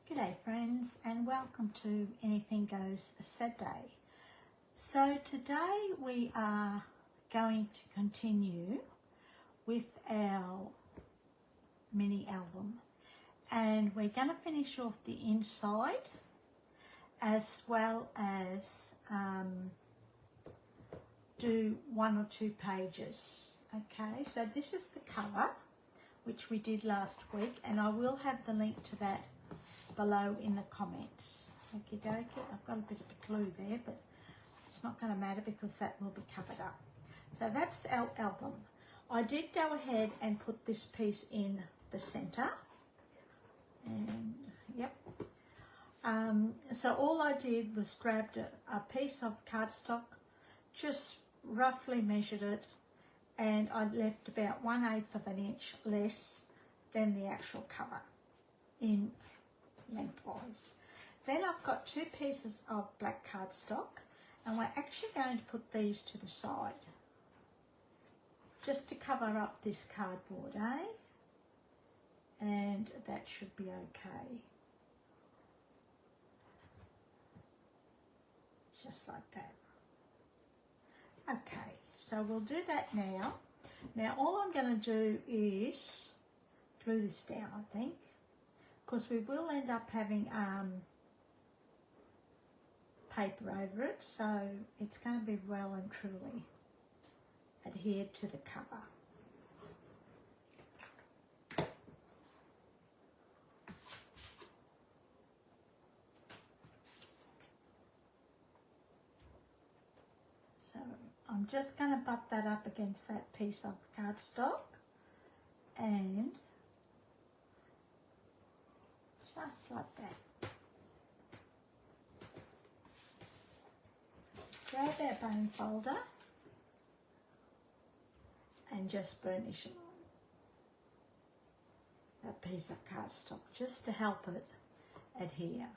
G'day friends, and welcome to Anything Goes Saturday. So today we are going to continue with our mini album, and we're going to finish off the inside as well as do 1 or 2 pages. Okay, so this is the cover which we did last week, and I will have the link to that below in the comments. Okie dokie, I've got a bit of a glue there, but it's not going to matter because that will be covered up. So that's our album. I did go ahead and put this piece in the center, and yep. So all I did was grabbed a piece of cardstock, just roughly measured it, and I left about 1/8 of an inch less than the actual cover in lengthwise. Then I've got 2 pieces of black cardstock, and we're actually going to put these to the side just to cover up this cardboard, and that should be okay, just like that. Okay, so we'll do that now. Now all I'm going to do is glue this down, I think, because we will end up having paper over it, so it's going to be well and truly adhered to the cover. So I'm just going to butt that up against that piece of cardstock and just like that. Grab our bone folder and just burnish that piece of cardstock just to help it adhere.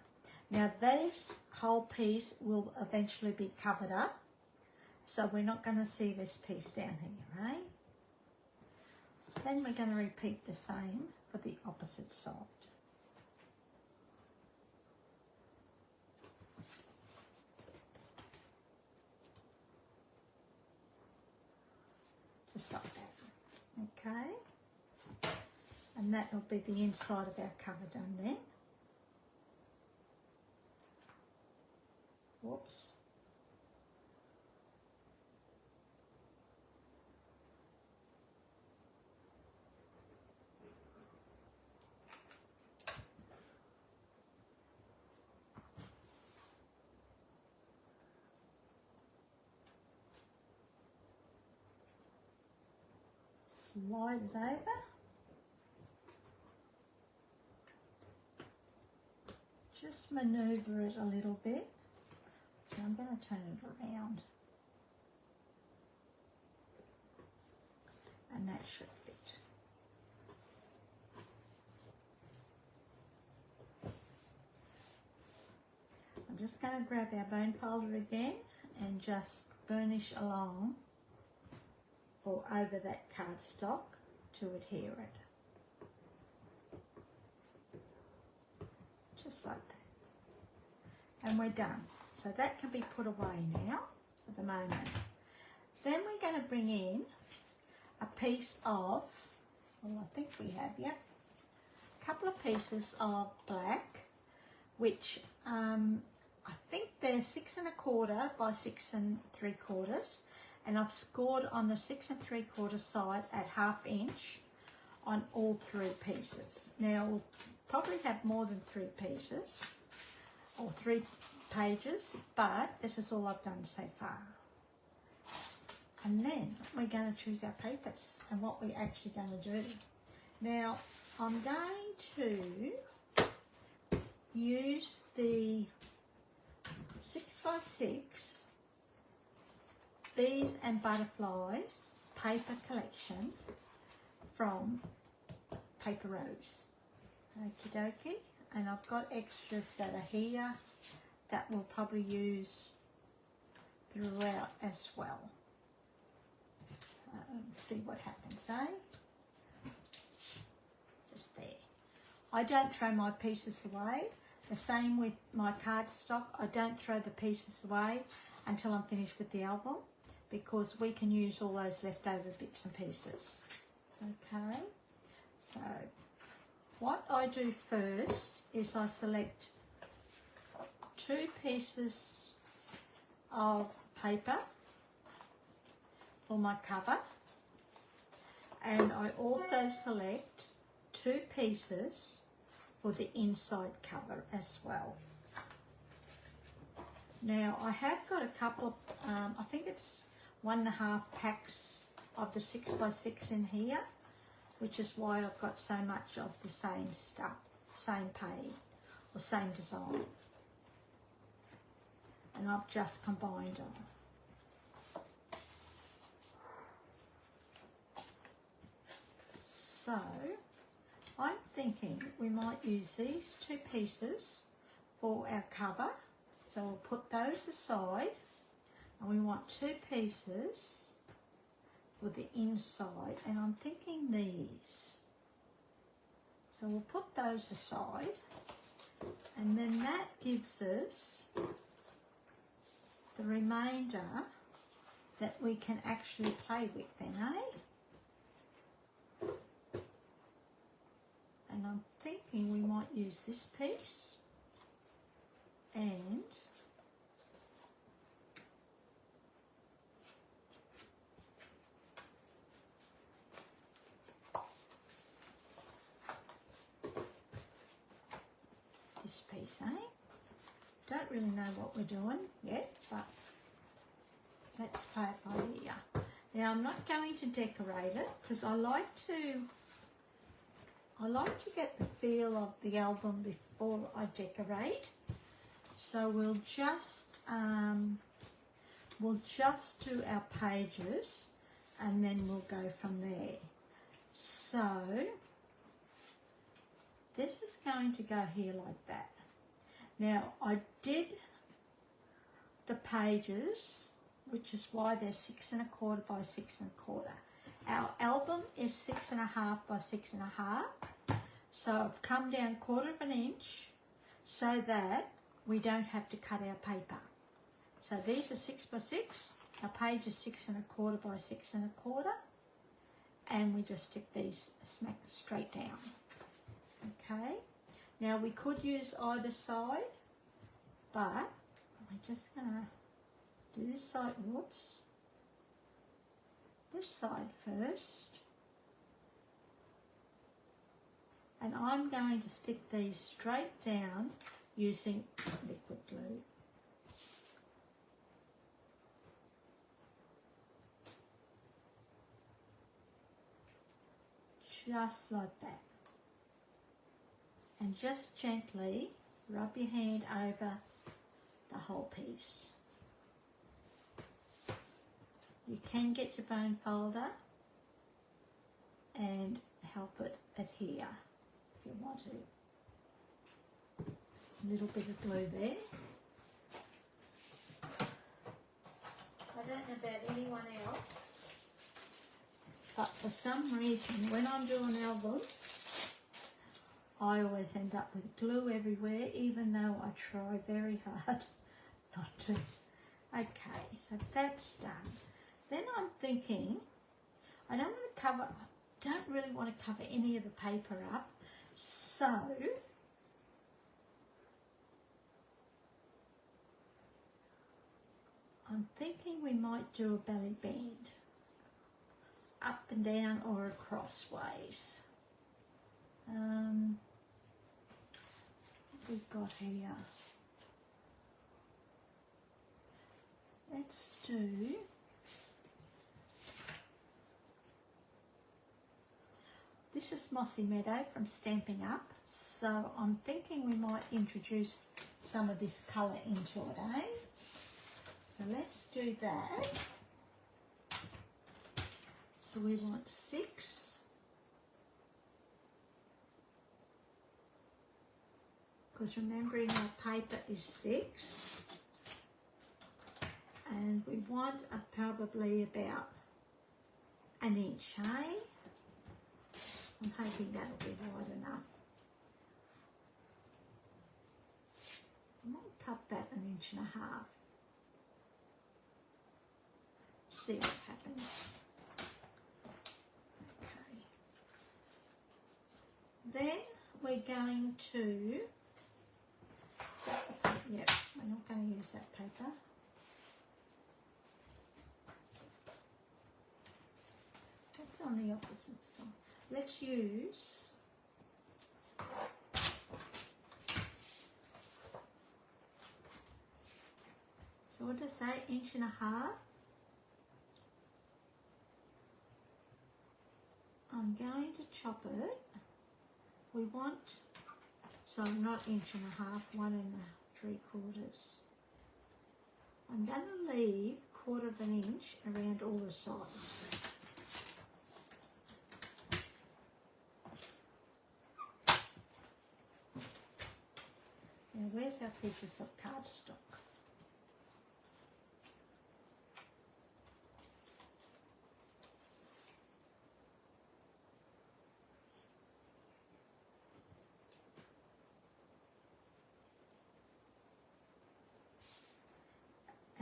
Now this whole piece will eventually be covered up, so we're not going to see this piece down here, right? Then we're going to repeat the same for the opposite side. Just like that, okay? And that will be the inside of our cover done then. Whoops. Slide it over. Just manoeuvre it a little bit. So I'm going to turn it around. And that should fit. I'm just going to grab our bone folder again and just burnish along or over that cardstock to adhere it. Just like that. And we're done. So that can be put away now for the moment. Then we're going to bring in a piece of, well, I think we have, yep, a couple of pieces of black, which I think they're 6 1/4 by 6 3/4. And I've scored on the 6 3/4 side at 1/2 inch on all 3 pieces. Now we'll probably have more than 3 pieces or 3 pages, but this is all I've done so far. And then we're going to choose our papers and what we're actually going to do. Now I'm going to use the 6x6 Bees and Butterflies paper collection from Paper Rose. Okie dokie. And I've got extras that are here that we'll probably use throughout as well. See what happens, eh? Just there. I don't throw my pieces away. The same with my cardstock. I don't throw the pieces away until I'm finished with the album, because we can use all those leftover bits and pieces. Okay, so what I do first is I select 2 pieces of paper for my cover, and I also select 2 pieces for the inside cover as well. Now I have got a couple of, I think it's 1.5 packs of the 6x6 in here, which is why I've got so much of the same stuff, same page or same design, and I've just combined them. So I'm thinking we might use these 2 pieces for our cover, so we'll put those aside, and we want 2 pieces for the inside, and I'm thinking these. So we'll put those aside, and then that gives us the remainder that we can actually play with then, eh? And I'm thinking we might use this piece and this piece, eh? Don't really know what we're doing yet, but let's play it by ear. Now I'm not going to decorate it because I like to get the feel of the album before I decorate. So we'll just do our pages and then we'll go from there. So this is going to go here like that. Now I did the pages, which is why they're 6 1/4 by 6 1/4. Our album is 6 1/2 by 6 1/2. So I've come down 1/4 inch so that we don't have to cut our paper. So these are 6 by 6. Our page is 6 1/4 by 6 1/4, and we just stick these smack straight down. Okay. Now we could use either side, but we're just gonna do this side. Whoops. This side first. And I'm going to stick these straight down using liquid glue. Just like that. And just gently rub your hand over the whole piece. You can get your bone folder and help it adhere if you want to. A little bit of glue there. I don't know about anyone else, but for some reason when I'm doing albums, I always end up with glue everywhere, even though I try very hard not to. Okay, so that's done. Then I'm thinking, I don't really want to cover any of the paper up, so I'm thinking we might do a belly band, up and down or across ways. What we've got here. Let's do this is Mossy Meadow from Stamping Up, so I'm thinking we might introduce some of this colour into it, eh? So let's do that. So we want 6. Because remembering our paper is 6. And we want probably about 1 inch, eh? I'm hoping that'll be wide enough. cut that 1.5 inches. See what happens. Okay. Then we're going to, yeah, we're not going to use that paper. That's on the opposite side. Let's use so what did I say, 1.5 inches? I'm going to chop it. We want, so not 1.5 inches, 1 3/4. I'm going to leave 1/4 inch around all the sides. Now where's our pieces of cardstock?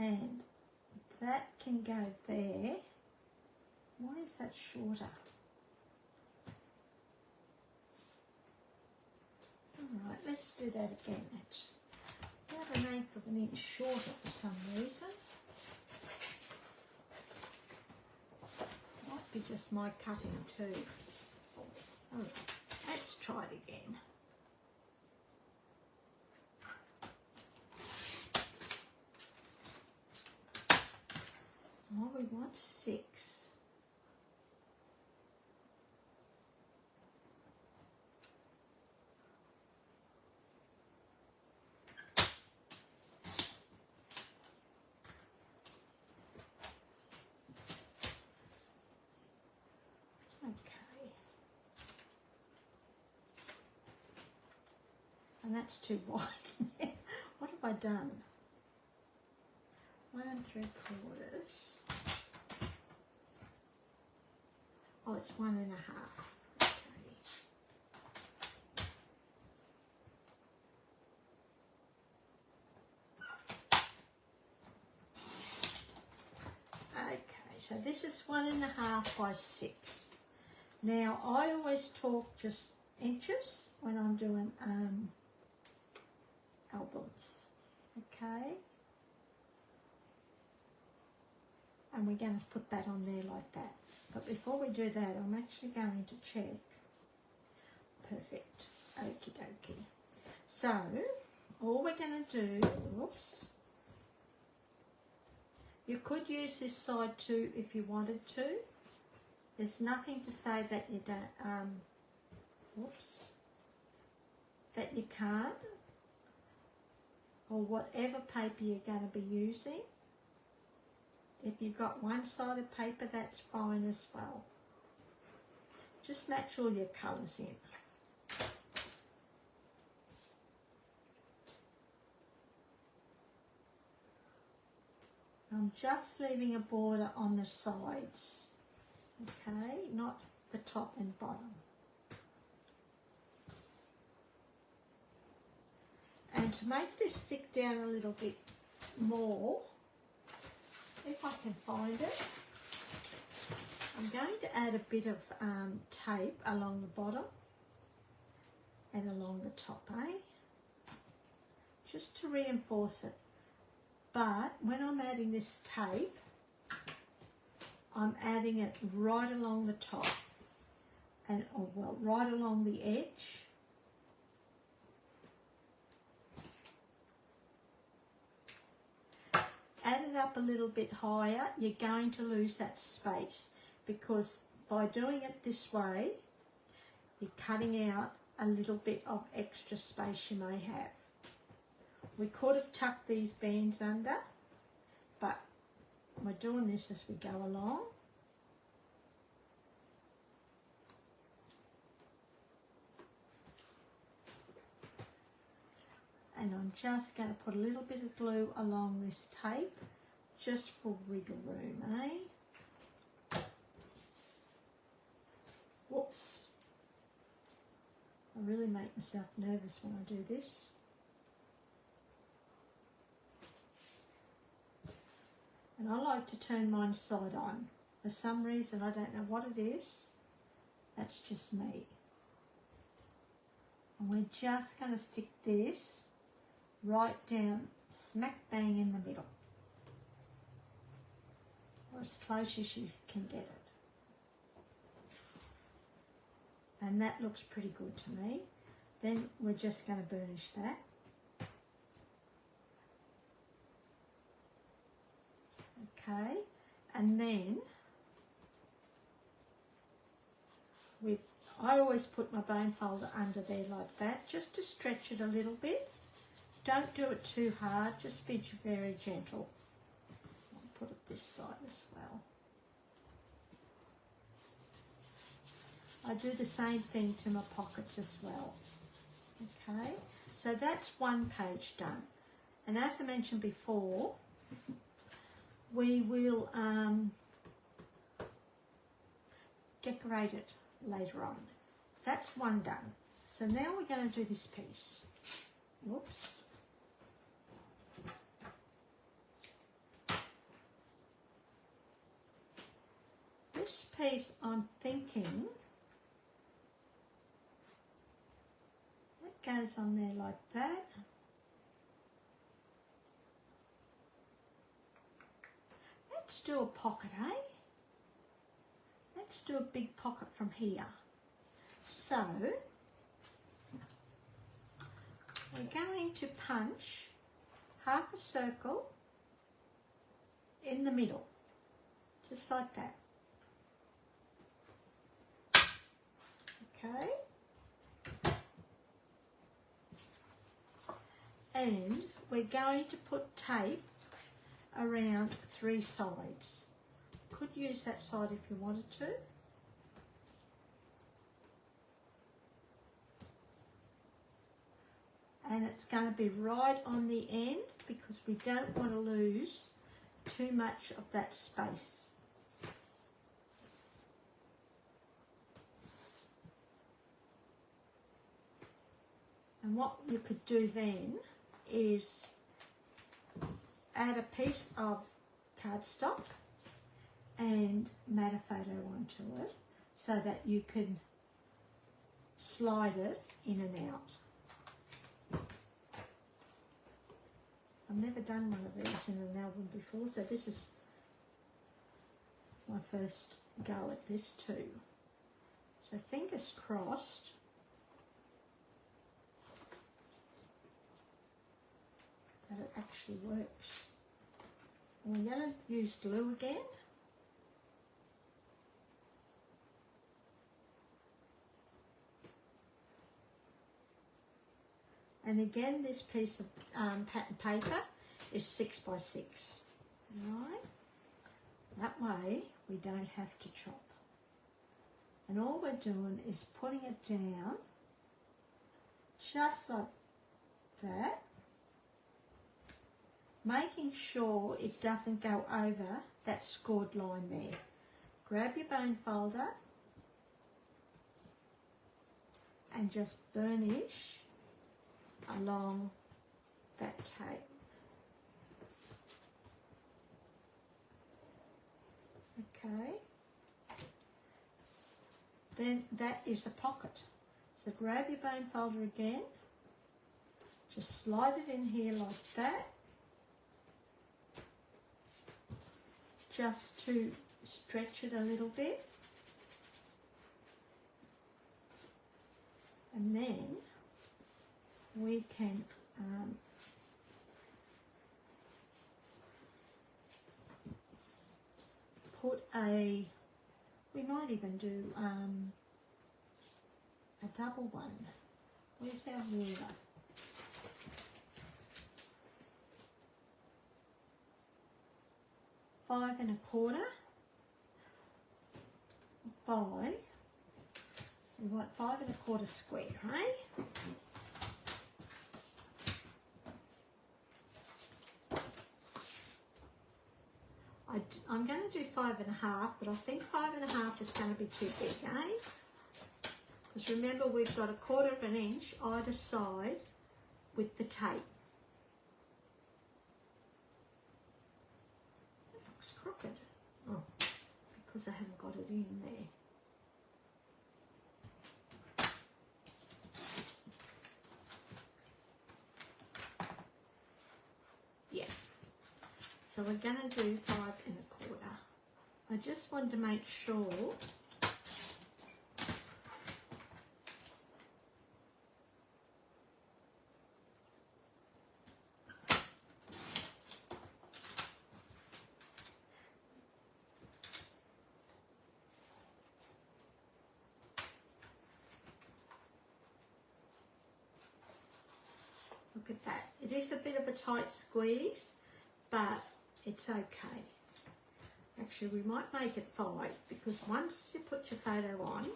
And that can go there. Why is that shorter? Alright, let's do that again. It's about 1/8 inch shorter for some reason. Might be just my cutting too. Alright, let's try it again. Well, we want 6. Okay. And that's too wide. What have I done? 1 3/4. Oh, it's 1.5. Okay. Okay, so this is 1.5 by 6. Now I always talk just inches when I'm doing albums. Okay. And we're going to put that on there like that. But before we do that, I'm actually going to check. Perfect. Okie dokie. So, all we're going to do, whoops, you could use this side too if you wanted to. There's nothing to say that you don't, whoops, that you can't, or whatever paper you're going to be using. If you've got one-sided paper, that's fine as well. Just match all your colours in. I'm just leaving a border on the sides, okay, not the top and bottom. And to make this stick down a little bit more, if I can find it, I'm going to add a bit of tape along the bottom and along the top, just to reinforce it. But when I'm adding this tape, I'm adding it right along the top and, well, right along the edge. Add it up a little bit higher, you're going to lose that space, because by doing it this way, you're cutting out a little bit of extra space you may have. We could have tucked these bands under, but we're doing this as we go along. And I'm just going to put a little bit of glue along this tape, just for wriggle room, Whoops. I really make myself nervous when I do this. And I like to turn mine side on. For some reason, I don't know what it is. That's just me. And we're just going to stick this right down, smack bang in the middle. Or as close as you can get it. And that looks pretty good to me. Then we're just going to burnish that. Okay, and then I always put my bone folder under there like that, just to stretch it a little bit. Don't do it too hard, just be very gentle. I'll put it this side as well. I do the same thing to my pockets as well. Okay, so that's one page done. And as I mentioned before, we will decorate it later on. That's one done. So now we're going to do this piece. Whoops. This piece, I'm thinking, it goes on there like that. Let's do a pocket, eh? Let's do a big pocket from here. So, we're going to punch half a circle in the middle, just like that. Okay? And we're going to put tape around 3 sides. Could use that side if you wanted to. And it's going to be right on the end because we don't want to lose too much of that space. And what you could do then is add a piece of cardstock and matte photo onto it so that you can slide it in and out. I've never done one of these in an album before, so this is my first go at this too. So fingers crossed. That it actually works. And we're going to use glue again. And again, this piece of pattern paper is 6 by 6. Right? That way we don't have to chop. And all we're doing is putting it down just like that, making sure it doesn't go over that scored line there. Grab your bone folder and just burnish along that tape. Okay. Then that is a pocket. So grab your bone folder again, just slide it in here like that, just to stretch it a little bit. And then we can put we might even do a double one. Where's our ruler? Five and a quarter by, we want 5 1/4 square, right? I'm going to do 5 1/2, but I think 5 1/2 is going to be too big, eh? Because remember, we've got 1/4 inch either side with the tape. looks crooked. Oh, because I haven't got it in there. Yeah. So we're going to do 5 1/4. I just wanted to make sure look at that. It is a bit of a tight squeeze, but it's okay. Actually, we might make it 5 because once you put your photo on,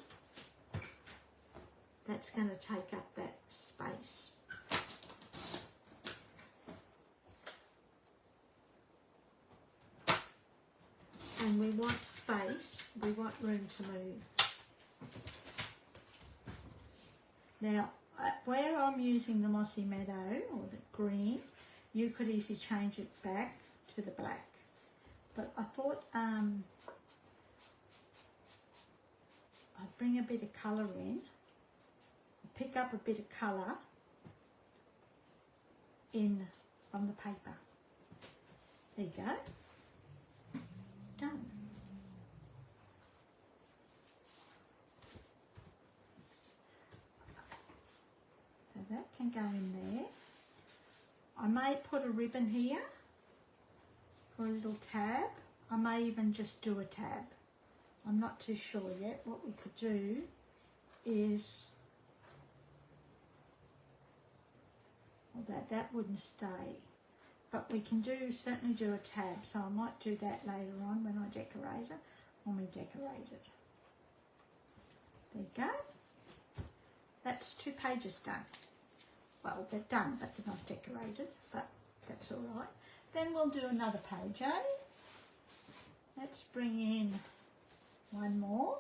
that's going to take up that space. And we want space, we want room to move. Now, where I'm using the mossy meadow or the green, you could easily change it back to the black. But I thought I'd bring a bit of colour in, pick up a bit of colour in from the paper. There you go. Done. So that can go in there. I may put a ribbon here for a little tab. I may even just do a tab. I'm not too sure yet. What we could do is, well, that wouldn't stay, but we can certainly do a tab. So I might do that later on when I decorate it, when we decorate it. There you go. That's 2 pages done. Well, they're done, but they're not decorated, but that's all right. Then we'll do another page, eh? Let's bring in one more.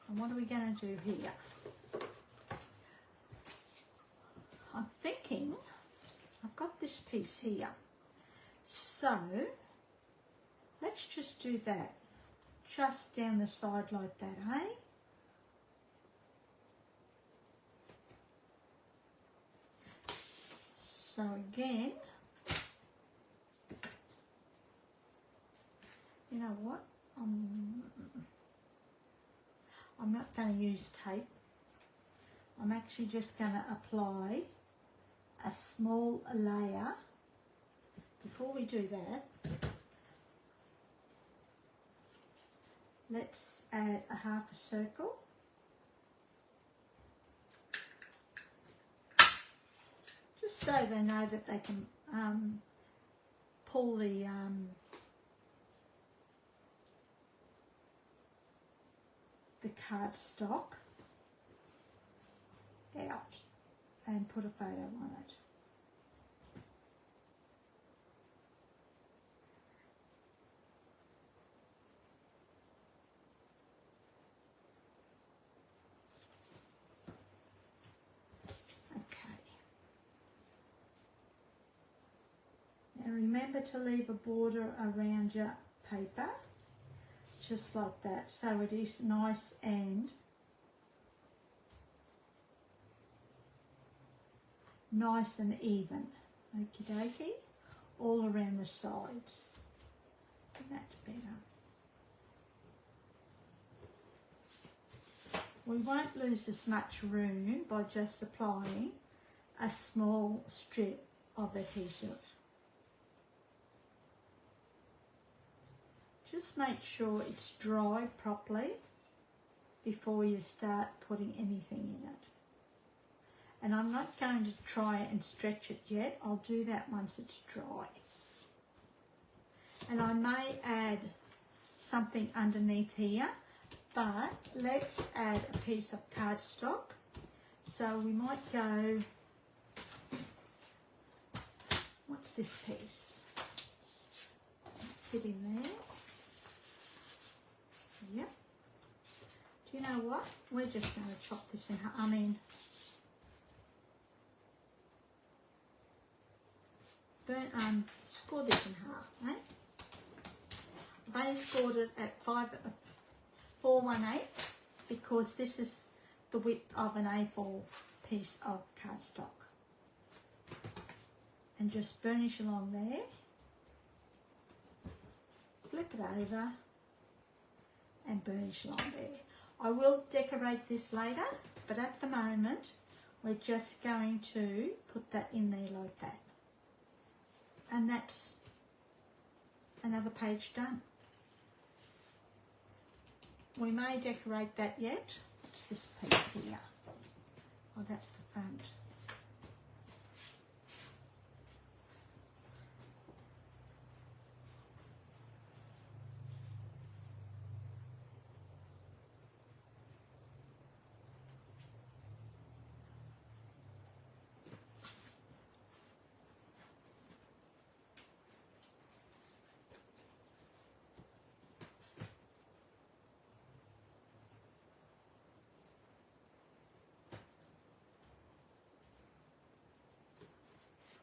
And what are we going to do here? I'm thinking I've got this piece here. So let's just do that. Just down the side like that, eh? So again, you know what? I'm not going to use tape. I'm actually just going to apply a small layer. Before we do that, let's add a 1/2 circle. Just so they know that they can pull the cardstock out and put a photo on it. Okay. Now remember to leave a border around your paper, just like that, so it is nice and even. Okie dokie, all around the sides. And that's better. We won't lose as much room by just applying a small strip of adhesive. Just make sure it's dry properly before you start putting anything in it. And I'm not going to try and stretch it yet. I'll do that once it's dry. And I may add something underneath here, but let's add a piece of cardstock. So we might go, what's this piece? Fit in there. Yep. Do you know what? We're just going to chop this in half. Score this in half, eh? I've only scored it at 418 because this is the width of an A4 piece of cardstock. And just burnish along there, flip it over and burnish along there. I will decorate this later, but at the moment we're just going to put that in there like that. And that's another page done. We may decorate that yet. What's this piece here? Oh, that's the front.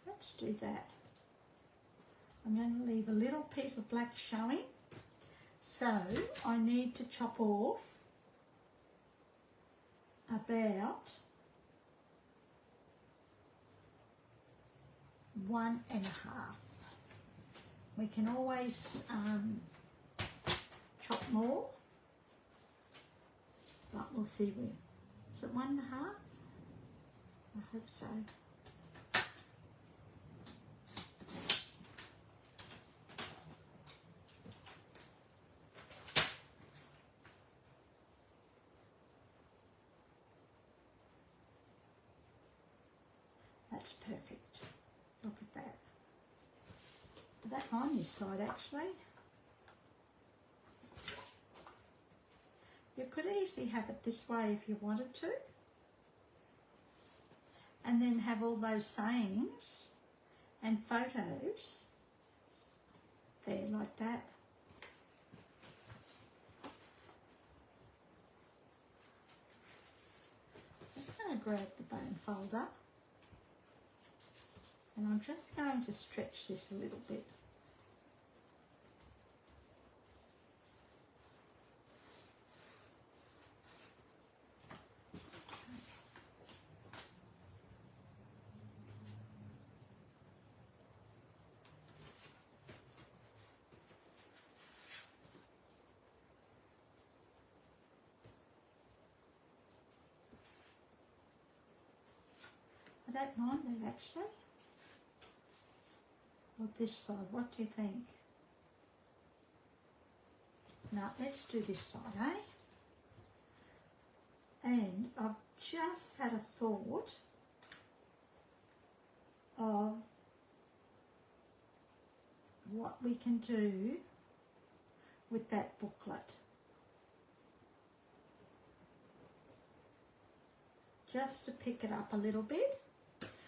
Let's do that. I'm going to leave a little piece of black showing. So I need to chop off about 1.5. We can always chop more, but we'll see when. Is it 1.5? I hope so. That's perfect. Look at that. Put that on this side actually. You could easily have it this way if you wanted to. And then have all those sayings and photos there like that. I'm just going to grab the bone folder. And I'm just going to stretch this a little bit. I don't mind that actually. Or this side, what do you think? Now let's do this side, eh? And I've just had a thought of what we can do with that booklet. Just to pick it up a little bit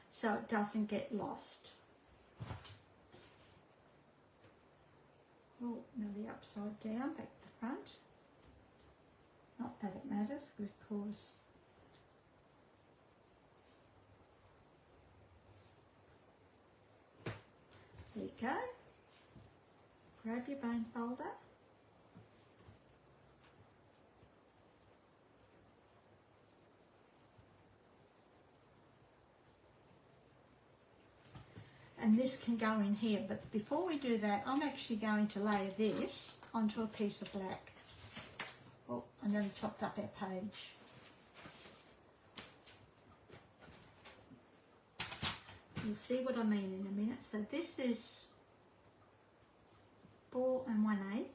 so it doesn't get lost. Oh, nearly upside down, back to the front. Not that it matters because there you go. Grab your bone folder. And this can go in here, but before we do that, I'm actually going to layer this onto a piece of black. Oh, I nearly chopped up our page. You'll see what I mean in a minute. So this is 4 1/8.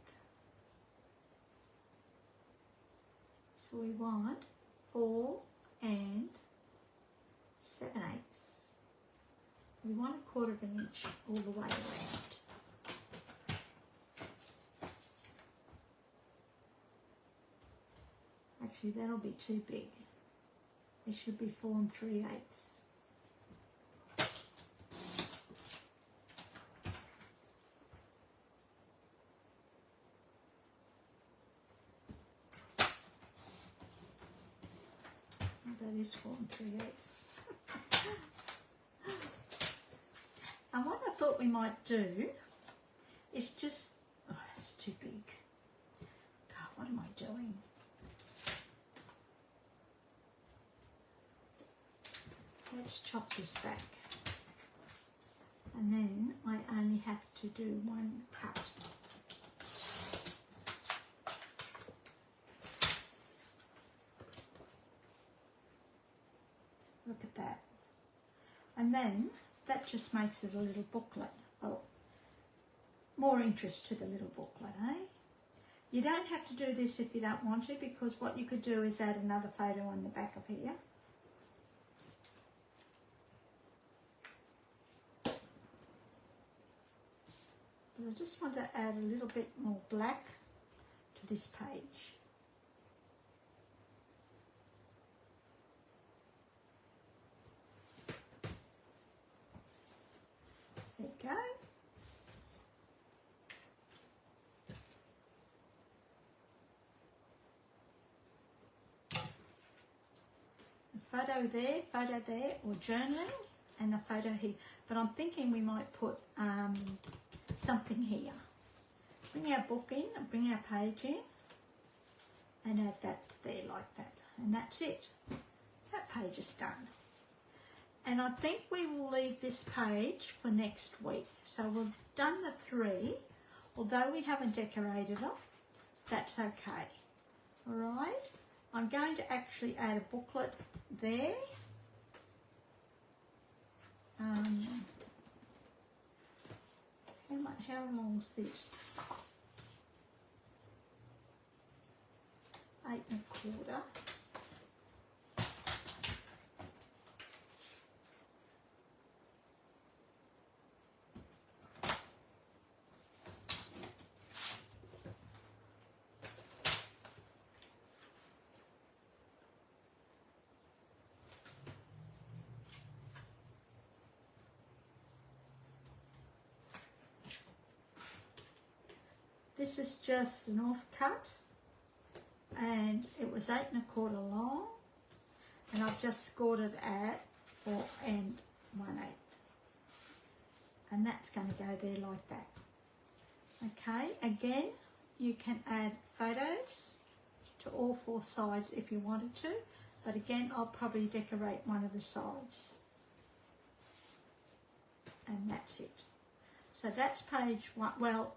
So we want 4 7/8. We want 1/4 inch all the way around. Actually, that'll be too big. It should be 4 3/8. That is 4 3/8. And what I thought we might do is just, oh, it's too big. am I doing? Let's chop this back. And then I only have to do one cut. Look at that. And then that just makes it a little booklet. Oh, more interest to the little booklet, eh? You don't have to do this if you don't want to, because what you could do is add another photo on the back of here. But I just want to add a little bit more black to this page. There you go. Photo there, or journaling, and a photo here. But I'm thinking we might put something here. Bring our book in, and bring our page in, and add that to there like that. And that's it. That page is done. And I think we will leave this page for next week. So we've done the 3, although we haven't decorated them, that's okay. All right. I'm going to actually add a booklet there. How long is this? 8 1/4. This is just an offcut, and it was 8 1/4 long, and I've just scored it at 4 1/8, and that's going to go there like that. Okay, again, you can add photos to all 4 sides if you wanted to, but again, I'll probably decorate one of the sides, and that's it. So that's page 1. Well,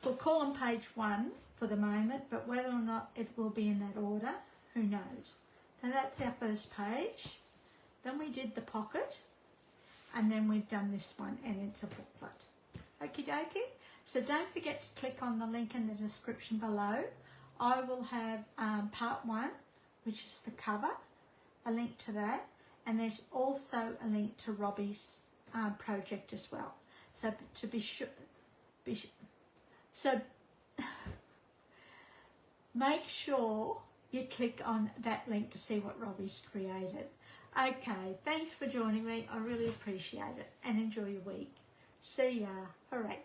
we'll call them page 1 for the moment, but whether or not it will be in that order, who knows. So that's our first page. Then we did the pocket, and then we've done this one, and it's a booklet. Okie dokie. So don't forget to click on the link in the description below. I will have part 1, which is the cover, a link to that, and there's also a link to Robbie's project as well. So to be sure, so make sure you click on that link to see what Robbie's created. Okay, thanks for joining me. I really appreciate it, and enjoy your week. See ya. All right.